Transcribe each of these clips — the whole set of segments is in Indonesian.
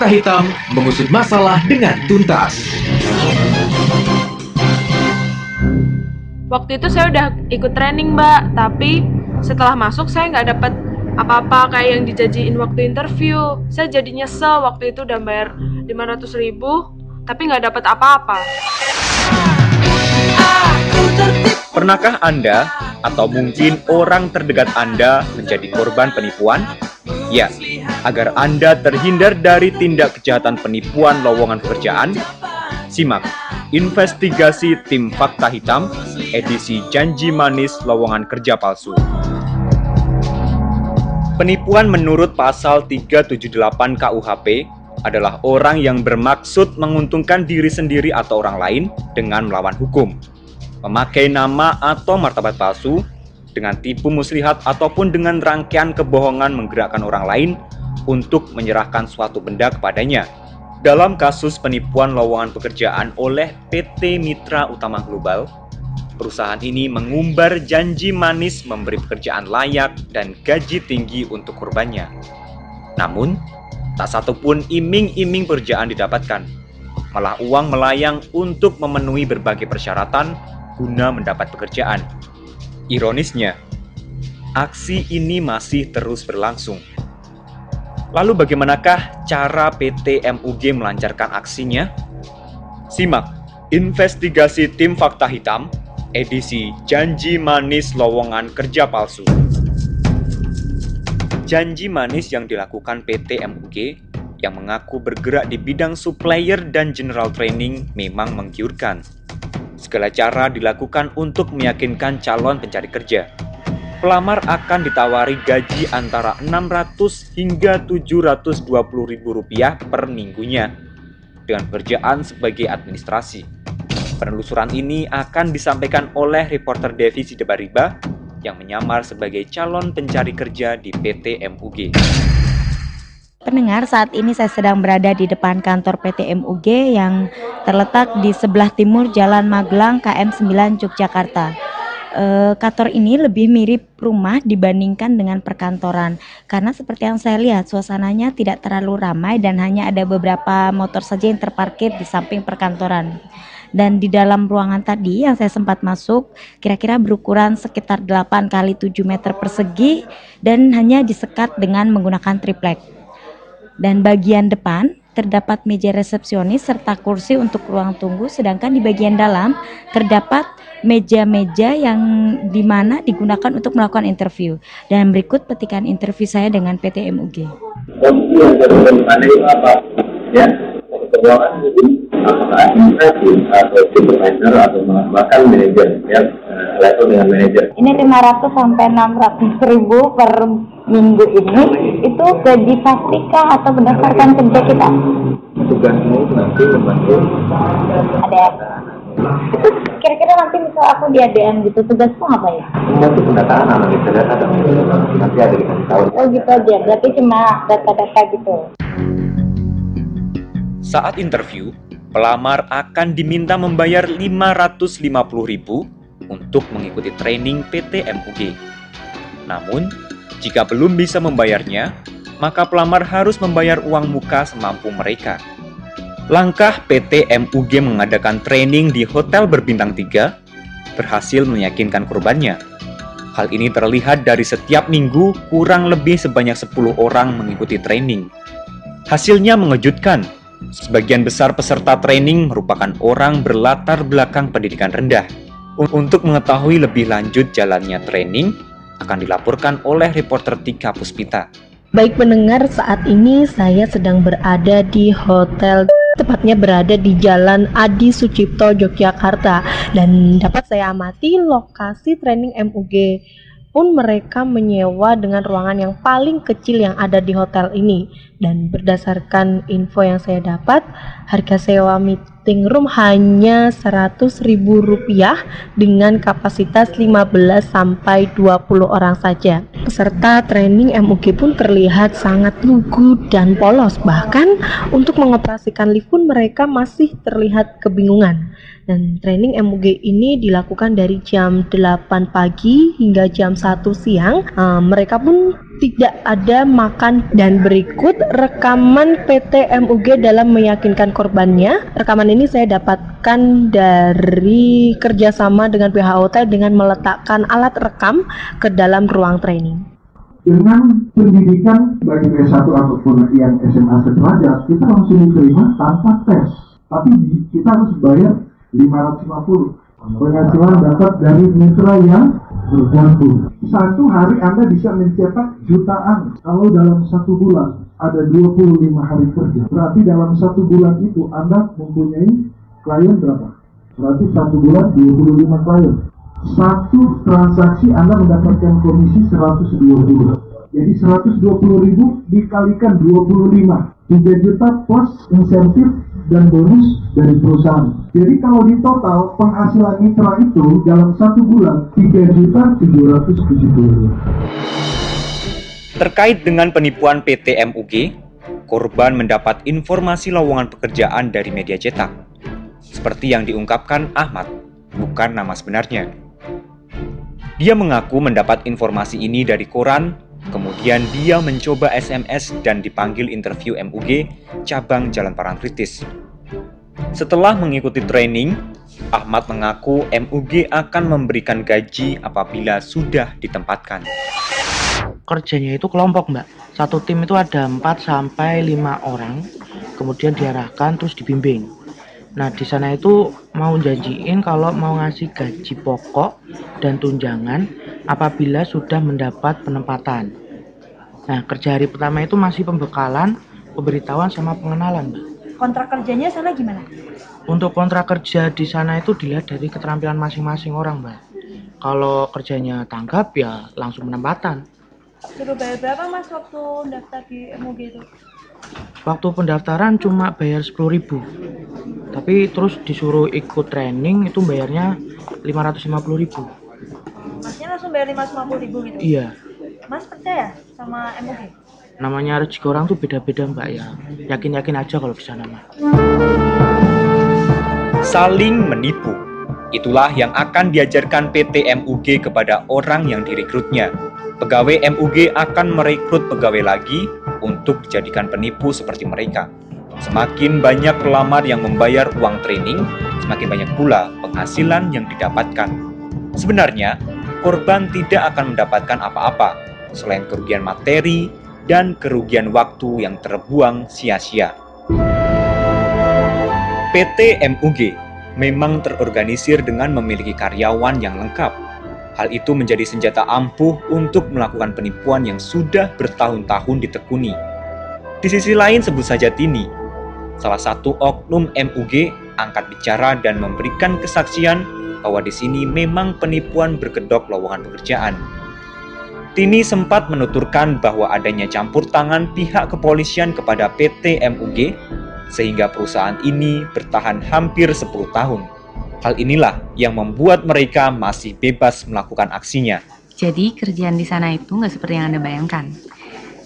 Fakta Hitam mengusut masalah dengan tuntas. Waktu itu saya udah ikut training, Mbak, tapi setelah masuk saya nggak dapat apa-apa kayak yang dijanjiin waktu interview. Saya jadi nyesel waktu itu udah bayar 500.000, tapi nggak dapat apa-apa. Pernahkah Anda atau mungkin orang terdekat Anda menjadi korban penipuan? Ya, agar Anda terhindar dari tindak kejahatan penipuan lowongan pekerjaan, simak investigasi tim Fakta Hitam edisi Janji Manis Lowongan Kerja Palsu. Penipuan menurut pasal 378 KUHP adalah orang yang bermaksud menguntungkan diri sendiri atau orang lain dengan melawan hukum, memakai nama atau martabat palsu, dengan tipu muslihat ataupun dengan rangkaian kebohongan menggerakkan orang lain untuk menyerahkan suatu benda kepadanya. Dalam kasus penipuan lowongan pekerjaan oleh PT Mitra Utama Global, perusahaan ini mengumbar janji manis memberi pekerjaan layak dan gaji tinggi untuk korbannya. Namun, tak satupun iming-iming pekerjaan didapatkan, malah uang melayang untuk memenuhi berbagai persyaratan guna mendapat pekerjaan. Ironisnya, aksi ini masih terus berlangsung. Lalu bagaimanakah cara PT MUG melancarkan aksinya? Simak investigasi tim Fakta Hitam edisi Janji Manis Lowongan Kerja Palsu. Janji manis yang dilakukan PT MUG yang mengaku bergerak di bidang supplier dan general training memang menggiurkan. Segala cara dilakukan untuk meyakinkan calon pencari kerja. Pelamar akan ditawari gaji antara 600 hingga 720 ribu rupiah per minggunya dengan pekerjaan sebagai administrasi. Penelusuran ini akan disampaikan oleh reporter Devi Sidebariba yang menyamar sebagai calon pencari kerja di PT MUG. Pendengar, saat ini saya sedang berada di depan kantor PT MUG yang terletak di sebelah timur Jalan Magelang KM 9 Yogyakarta. Kantor ini lebih mirip rumah dibandingkan dengan perkantoran, karena seperti yang saya lihat suasananya tidak terlalu ramai dan hanya ada beberapa motor saja yang terparkir di samping perkantoran. Dan di dalam ruangan tadi yang saya sempat masuk kira-kira berukuran sekitar 8 x 7 meter persegi dan hanya disekat dengan menggunakan triplek. Dan bagian depan terdapat meja resepsionis serta kursi untuk ruang tunggu, sedangkan di bagian dalam terdapat meja-meja yang dimana digunakan untuk melakukan interview. Dan berikut petikan interview saya dengan PT MUG. Ya, keuangan itu apakah administrasi atau supervisor atau bahkan manajer, ya, level dengan manajer. Ini 500 sampai 600 ribu per minggu ini itu gaji pastrikah atau berdasarkan kerja kita? Tugasmu nanti membantu ADM. Itu kira-kira nanti misal aku di ADM gitu, tugasku apa ya? membantu pendataan analisa data dan nanti ada dikasih tahu. Oh gitu aja, berarti cuma data-data gitu. Saat interview, pelamar akan diminta membayar 550.000 untuk mengikuti training PT MUG. Namun, jika belum bisa membayarnya, maka pelamar harus membayar uang muka semampu mereka. Langkah PT MUG mengadakan training di hotel berbintang 3 berhasil meyakinkan korbannya. Hal ini terlihat dari setiap minggu kurang lebih sebanyak 10 orang mengikuti training. Hasilnya mengejutkan. Sebagian besar peserta training merupakan orang berlatar belakang pendidikan rendah. Untuk mengetahui lebih lanjut jalannya training, akan dilaporkan oleh reporter Tika Puspita. Baik pendengar, saat ini saya sedang berada di hotel, tepatnya berada di Jalan Adi Sucipto, Yogyakarta. Dan dapat saya amati lokasi training MUG pun mereka menyewa dengan ruangan yang paling kecil yang ada di hotel ini. Dan berdasarkan info yang saya dapat, harga sewa meeting room hanya Rp100.000 dengan kapasitas 15 sampai 20 orang saja. peserta training MUG pun terlihat sangat lugu dan polos. Bahkan untuk mengoperasikan lift pun mereka masih terlihat kebingungan. Dan training MUG ini dilakukan dari jam 8 pagi hingga jam 1 siang. Mereka pun tidak ada makan. Dan berikut rekaman PT MUG dalam meyakinkan korbannya. Rekaman ini saya dapatkan dari kerjasama dengan pihak hotel dengan meletakkan alat rekam ke dalam ruang training. Dengan pendidikan bagi S1 ataupun yang SMA sederajat, kita langsung diterima tanpa tes. Tapi kita harus bayar 550. Penghasilan dapat dari mitra yang bergantung. Satu hari Anda bisa mencetak jutaan. Kalau dalam 1 bulan ada 25 hari kerja, berarti dalam 1 bulan itu Anda mempunyai klien berapa? Berarti 1 bulan 25 klien. Satu transaksi Anda mendapatkan komisi 120. Jadi 120.000 dikalikan 25, 3 juta plus insentif dan bonus dari perusahaan. Jadi kalau di total penghasilan mitra itu dalam 1 bulan 3.770.000. Terkait dengan penipuan PT MUG, korban mendapat informasi lowongan pekerjaan dari media cetak. Seperti yang diungkapkan Ahmad, bukan nama sebenarnya. Dia mengaku mendapat informasi ini dari koran, kemudian dia mencoba SMS dan dipanggil interview MUG cabang Jalan Parangtritis. Setelah mengikuti training, Ahmad mengaku MUG akan memberikan gaji apabila sudah ditempatkan. Kerjanya itu kelompok, Mbak. Satu tim itu ada 4-5 orang, kemudian diarahkan terus dibimbing. Nah, di sana itu mau janjiin kalau mau ngasih gaji pokok dan tunjangan apabila sudah mendapat penempatan. Nah, kerja hari pertama itu masih pembekalan, pemberitahuan sama pengenalan, Mbak. Kontrak kerjanya sana gimana? Untuk kontrak kerja di sana itu dilihat dari keterampilan masing-masing orang, Mbak. Kalau kerjanya tanggap ya langsung penempatan. Suruh bayar berapa Mas waktu daftar di MUG itu? Waktu pendaftaran cuma bayar 10.000. Tapi terus disuruh ikut training itu bayarnya 550.000. Masnya langsung bayar 550.000 gitu? Iya. Mas percaya sama MUG? Namanya rezeki orang tuh beda-beda, Mbak, ya. Yakin-yakin aja kalau di sana, Mbak. Saling menipu. Itulah yang akan diajarkan PT MUG kepada orang yang direkrutnya. Pegawai MUG akan merekrut pegawai lagi untuk dijadikan penipu seperti mereka. Semakin banyak pelamar yang membayar uang training, semakin banyak pula penghasilan yang didapatkan. Sebenarnya, korban tidak akan mendapatkan apa-apa selain kerugian materi dan kerugian waktu yang terbuang sia-sia. PT MUG memang terorganisir dengan memiliki karyawan yang lengkap. Hal itu menjadi senjata ampuh untuk melakukan penipuan yang sudah bertahun-tahun ditekuni. Di sisi lain sebut saja Tini, salah satu oknum MUG, angkat bicara dan memberikan kesaksian bahwa di sini memang penipuan berkedok lowongan pekerjaan. Tini sempat menuturkan bahwa adanya campur tangan pihak kepolisian kepada PT MUG sehingga perusahaan ini bertahan hampir 10 tahun. Hal inilah yang membuat mereka masih bebas melakukan aksinya. Jadi kerjaan di sana itu nggak seperti yang Anda bayangkan.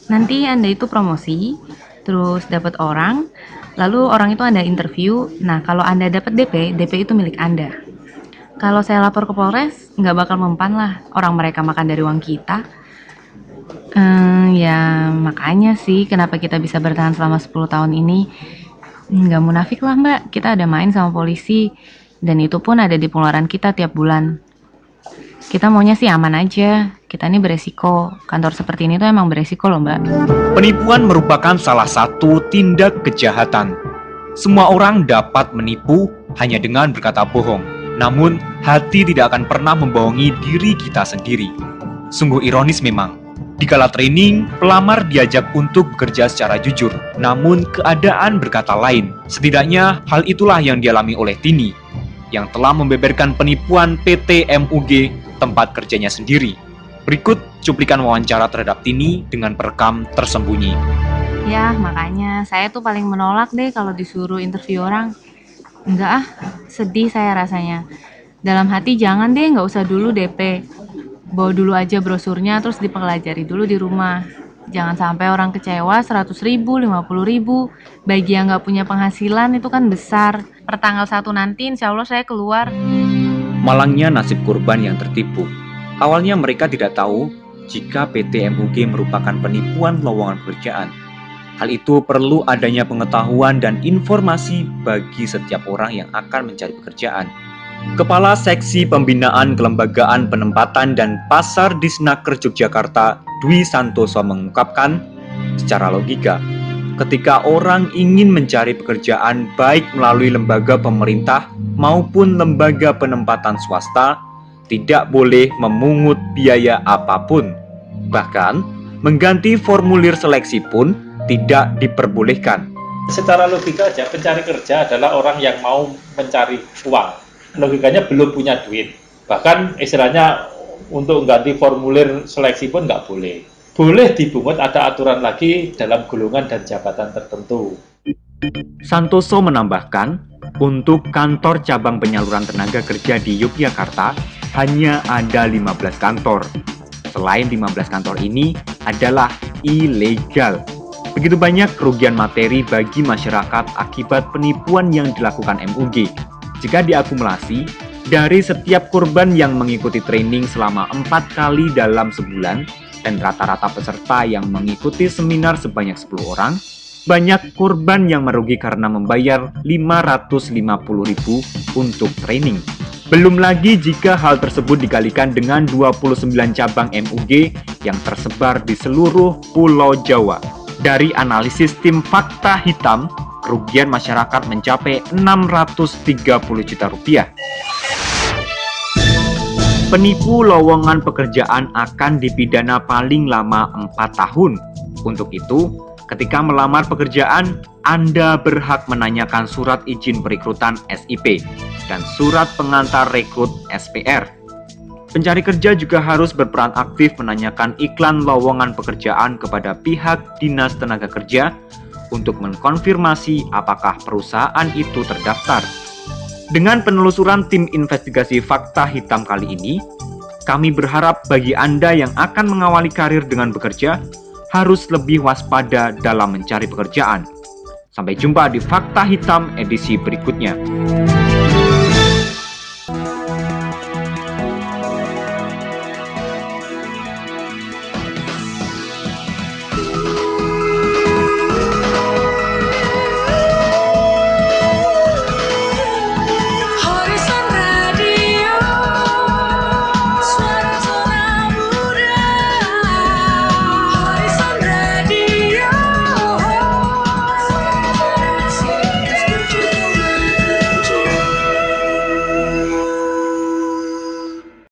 Nanti Anda itu promosi, terus dapat orang, lalu orang itu Anda interview. Nah, kalau Anda dapat DP, DP itu milik Anda. Kalau saya lapor ke Polres, nggak bakal mempan lah. Orang mereka makan dari uang kita. Ya makanya sih kenapa kita bisa bertahan selama 10 tahun ini. Nggak munafik lah Mbak, kita ada main sama polisi. Dan itu pun ada di pengeluaran kita tiap bulan. Kita maunya sih aman aja. Kita ini beresiko. Kantor seperti ini tuh emang beresiko loh Mbak. Penipuan merupakan salah satu tindak kejahatan. Semua orang dapat menipu hanya dengan berkata bohong. Namun, hati tidak akan pernah membohongi diri kita sendiri. Sungguh ironis memang. Dikala training, pelamar diajak untuk bekerja secara jujur. Namun, keadaan berkata lain. Setidaknya, hal itulah yang dialami oleh Tini, yang telah membeberkan penipuan PT MUG tempat kerjanya sendiri. Berikut cuplikan wawancara terhadap Tini dengan perekam tersembunyi. Ya, makanya saya tuh paling menolak deh kalau disuruh interview orang. Enggak ah, sedih saya rasanya. Dalam hati jangan deh, nggak usah dulu DP. bawa dulu aja brosurnya terus dipelajari dulu di rumah. Jangan sampai orang kecewa 100.000, 50.000. Bagi yang nggak punya penghasilan itu kan besar. Per tanggal 1 nanti insya Allah saya keluar. Malangnya nasib korban yang tertipu. Awalnya mereka tidak tahu jika PT MUG merupakan penipuan lowongan pekerjaan. Hal itu perlu adanya pengetahuan dan informasi bagi setiap orang yang akan mencari pekerjaan. Kepala Seksi Pembinaan Kelembagaan Penempatan dan Pasar Disnaker Yogyakarta, Dwi Santoso mengungkapkan, secara logika, ketika orang ingin mencari pekerjaan baik melalui lembaga pemerintah maupun lembaga penempatan swasta, tidak boleh memungut biaya apapun. Bahkan, mengganti formulir seleksi pun tidak diperbolehkan. Secara logika aja, pencari kerja adalah orang yang mau mencari uang. Logikanya belum punya duit. Bahkan istilahnya untuk mengganti formulir seleksi pun nggak boleh. Boleh dibungut, ada aturan lagi dalam golongan dan jabatan tertentu. Santoso menambahkan, untuk kantor cabang penyaluran tenaga kerja di Yogyakarta hanya ada 15 kantor. Selain 15 kantor ini adalah ilegal. Begitu banyak kerugian materi bagi masyarakat akibat penipuan yang dilakukan MUG. Jika diakumulasi, dari setiap korban yang mengikuti training selama 4 kali dalam sebulan, dan rata-rata peserta yang mengikuti seminar sebanyak 10 orang, banyak korban yang merugi karena membayar 550.000 untuk training. Belum lagi jika hal tersebut dikalikan dengan 29 cabang MUG yang tersebar di seluruh Pulau Jawa. Dari analisis tim Fakta Hitam, kerugian masyarakat mencapai 630 juta rupiah. Penipu lowongan pekerjaan akan dipidana paling lama 4 tahun. Untuk itu, ketika melamar pekerjaan, Anda berhak menanyakan surat izin perekrutan SIP dan surat pengantar rekrut SPR. Pencari kerja juga harus berperan aktif menanyakan iklan lowongan pekerjaan kepada pihak Dinas Tenaga Kerja untuk mengkonfirmasi apakah perusahaan itu terdaftar. Dengan penelusuran tim investigasi Fakta Hitam kali ini, kami berharap bagi Anda yang akan mengawali karir dengan bekerja, harus lebih waspada dalam mencari pekerjaan. Sampai jumpa di Fakta Hitam edisi berikutnya.